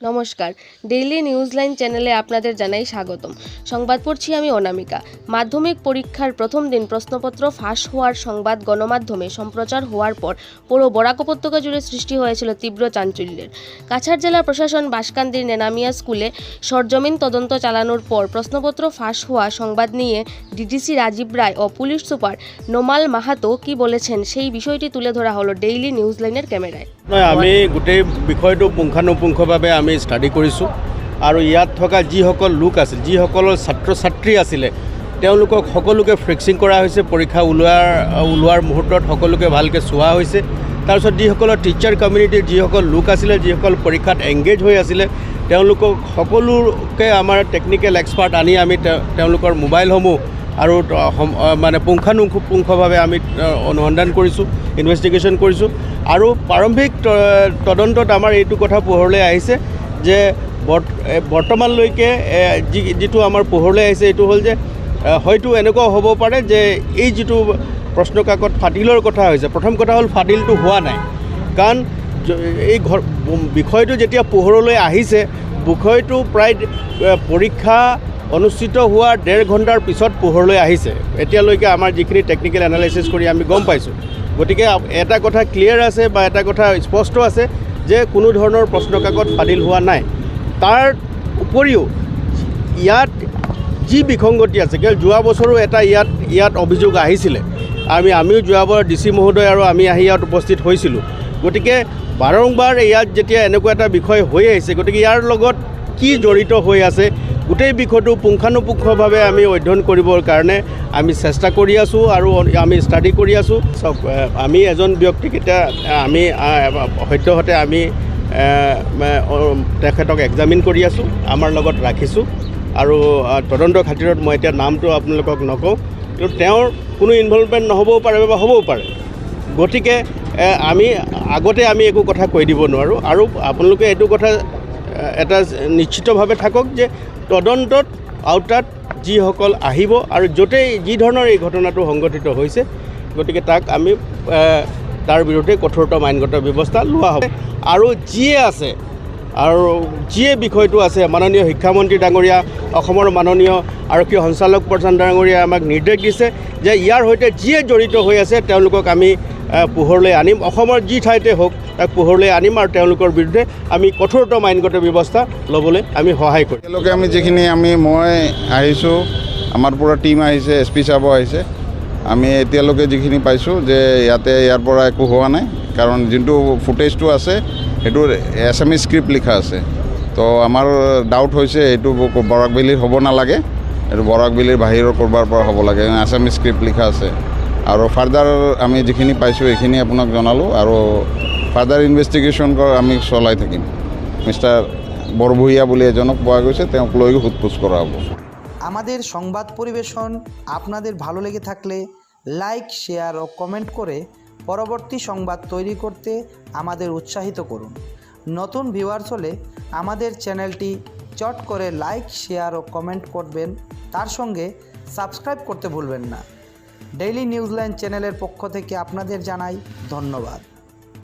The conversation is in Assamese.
নমস্কার, ডেইলি নিউজ লাইন চ্যানেলে আপনাদের জানাই স্বাগতম। সংবাদ পড়ছি আমি অনামিকা। মাধ্যমিক পরীক্ষার প্রথম দিন প্রশ্নপত্র ফাঁস হওয়ার সংবাদ গণমাধ্যমে সম্প্রচার হওয়ার পর পুরো বরাক উপত্যকা জুড়ে সৃষ্টি হয়েছিল তীব্র চাঞ্চল্যের। কাছাড় জেলা প্রশাসন বাঁশকান্দির নেনামিয়া স্কুলে সরজমিন তদন্ত চালানোর পর প্রশ্নপত্র ফাঁস হওয়া সংবাদ নিয়ে ডিডিসি রাজীব রায় ও পুলিশ সুপার নোমাল মাহাতো কি বলেছেন সেই বিষয়টি তুলে ধরা হলো ডেইলি নিউজ লাইনের ক্যামেরায়। আমি গোটেই বিষয়টো পুংখানুপুংখভাৱে আমি ষ্টাডি কৰিছোঁ আৰু ইয়াত থকা যিসকল লোক আছিল, যিসকলৰ ছাত্ৰ ছাত্ৰী আছিলে, তেওঁলোকক সকলোকে ফ্ৰেক্সিং কৰা হৈছে। পৰীক্ষা ওলোৱাৰ মুহূৰ্তত সকলোকে ভালকৈ চোৱা হৈছে। তাৰপিছত যিসকলৰ টিচাৰ কমিউনিটিৰ যিসকল লোক আছিলে, যিসকল পৰীক্ষাত এংগেজ হৈ আছিলে, তেওঁলোকক সকলোকে আমাৰ টেকনিকেল এক্সপাৰ্ট আনি আমি তেওঁলোকৰ মোবাইলসমূহ আৰু মানে পুংখানুপুংখভাৱে আমি অনুসন্ধান কৰিছোঁ, ইনভেষ্টিগেশ্যন কৰিছোঁ। আৰু প্ৰাৰম্ভিক তদন্তত আমাৰ এইটো কথা পোহৰলৈ আহিছে যে বৰ্তমানলৈকে যিটো আমাৰ পোহৰলৈ আহিছে এইটো হ'ল যে হয়তো এনেকুৱা হ'ব পাৰে যে এই যিটো প্ৰশ্নকাকত ফাদিলৰ কথা হৈছে, প্ৰথম কথা হ'ল ফাদিলটো হোৱা নাই। কাৰণ এই বিষয়টো যেতিয়া পোহৰলৈ আহিছে, বিষয়টো প্ৰায় পৰীক্ষা অনুষ্ঠিত হোৱাৰ 1.5 ঘণ্টাৰ পিছত পোহৰলৈ আহিছে। এতিয়ালৈকে আমাৰ যিখিনি টেকনিকেল এনালাইচিছ কৰি আমি গম পাইছোঁ। গতিকে এটা কথা ক্লিয়াৰ আছে বা এটা কথা স্পষ্ট আছে যে কোনো ধৰণৰ প্ৰশ্নকাকত ফাদিল হোৱা নাই। তাৰ উপৰিও ইয়াত যি বিসংগতি আছে, কেৱল যোৱা বছৰো এটা ইয়াত অভিযোগ আহিছিলে। আমিও যোৱাবাৰ ডিচি মহোদয় আৰু আমি আহি ইয়াত উপস্থিত হৈছিলোঁ। গতিকে বাৰম্বাৰ ইয়াত যেতিয়া এনেকুৱা এটা বিষয় হৈ আহিছে, গতিকে ইয়াৰ লগত কি জড়িত হৈ আছে গোটেই বিষয়টো পুংখানুপুংখভাৱে আমি অধ্যয়ন কৰিবৰ কাৰণে আমি চেষ্টা কৰি আছোঁ আৰু আমি ষ্টাডি কৰি আছোঁ। চাওক, আমি এজন ব্যক্তিক এতিয়া আমি সদ্যহতে আমি তেখেতক এক্সামিন কৰি আছোঁ, আমাৰ লগত ৰাখিছোঁ। আৰু তদন্ত খাতিৰত মই এতিয়া নামটো আপোনালোকক নকওঁ, কিন্তু তেওঁৰ কোনো ইনভলভমেণ্ট নহ'বও পাৰে বা হ'বও পাৰে। গতিকে আগতে আমি একো কথা কৈ দিব নোৱাৰোঁ। আৰু আপোনালোকে এইটো কথা এটা নিশ্চিতভাৱে থাকক যে তদন্তত আওতাত যিসকল আহিব আৰু য'তেই যি ধৰণৰ এই ঘটনাটো সংঘটিত হৈছে, গতিকে তাক আমি তাৰ বিৰুদ্ধে কঠোৰতম আইনগত ব্যৱস্থা লোৱা হ'ব। আৰু যিয়ে বিষয়টো আছে, মাননীয় শিক্ষামন্ত্ৰী ডাঙৰীয়া, অসমৰ মাননীয় আৰক্ষী সঞ্চালক প্ৰধান ডাঙৰীয়াই আমাক নিৰ্দেশ দিছে যে ইয়াৰ সৈতে যিয়ে জড়িত হৈ আছে তেওঁলোকক আমি পোহৰলৈ আনিম। অসমৰ যি ঠাইতে হওক তাক পোহৰলৈ আনিম আৰু তেওঁলোকৰ বিৰুদ্ধে আমি কঠোৰতম আইনগত ব্যৱস্থা ল'বলৈ আমি সহায় কৰিম। তেওঁলোকে আমি যিখিনি মই আহিছোঁ, আমাৰ পৰা টীম আহিছে, SP চাব আহিছে। আমি এতিয়ালৈকে যিখিনি পাইছোঁ যে ইয়াৰ পৰা একো হোৱা নাই। কাৰণ যোনটো ফুটেজটো আছে সেইটো এছামিজ স্ক্ৰিপ্ট লিখা আছে। তো আমাৰ ডাউট হৈছে এইটো বৰাক ভেলীৰ হ'ব নালাগে, এইটো বৰাক ভেলীৰ বাহিৰৰ ক'ৰবাৰ পৰা হ'ব লাগে। এছামিজ স্ক্ৰিপ্ট লিখা আছে। আৰু ফাৰ্দাৰ আমি যিখিনি পাইছোঁ এইখিনি আপোনাক জনালোঁ আৰু ফাৰ্দাৰ ইনভেষ্টিগেশ্যন আমি চলাই থাকিম। মিষ্টাৰ বৰভূঞা বুলি এজনক পোৱা গৈছে, তেওঁক লৈ সোধপোছ কৰা হ'ব। আমাদের সংবাদ পরিবেশন আপনাদের ভালো লেগে থাকলে লাইক, শেয়ার ও কমেন্ট করে পরবর্তী সংবাদ তৈরি করতে আমাদের উৎসাহিত করুন। নতুন ভিউয়ার্স হলে আমাদের চ্যানেলটি চট করে লাইক, শেয়ার ও কমেন্ট করবেন। তার সঙ্গে সাবস্ক্রাইব করতে ভুলবেন না। ডেইলি নিউজ লাইন চ্যানেলের পক্ষ থেকে আপনাদের জানাই ধন্যবাদ।